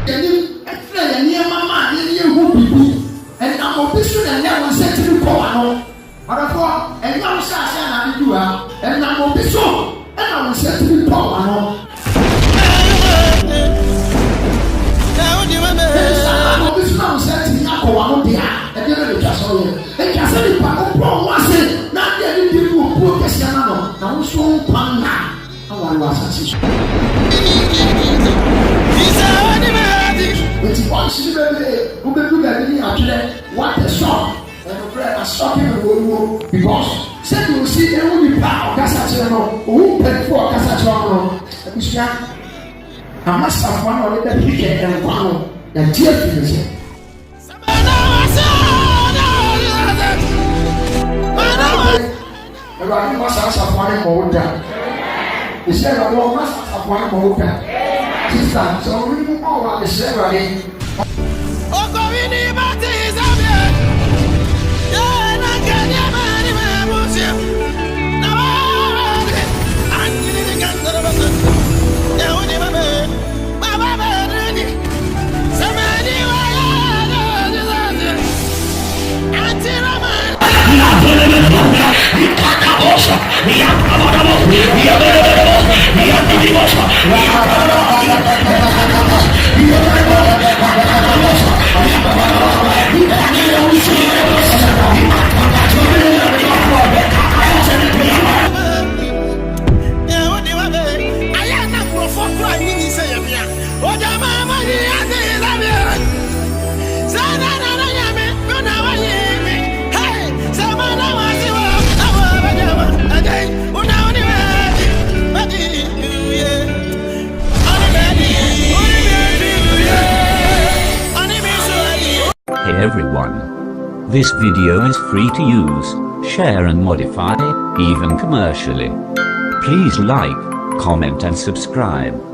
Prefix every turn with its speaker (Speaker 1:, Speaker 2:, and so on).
Speaker 1: And I'm obviously and never said to the power. But I thought, and now I do, and I'm obviously, and I was said to the power. I'm obviously now said to the power, and then just saw you. And just said the power was it, not the other people who put the Siano, now so panga. How I was such a what a song and a song because said you see the only power Casachano who paid for Casachano I must have one of the picket and one and dear things. I must have one more down. He said, I must have one more down. So we move on the ceremony.
Speaker 2: Hey everyone. This video is free to use, share and modify, even commercially. Please like, comment and subscribe.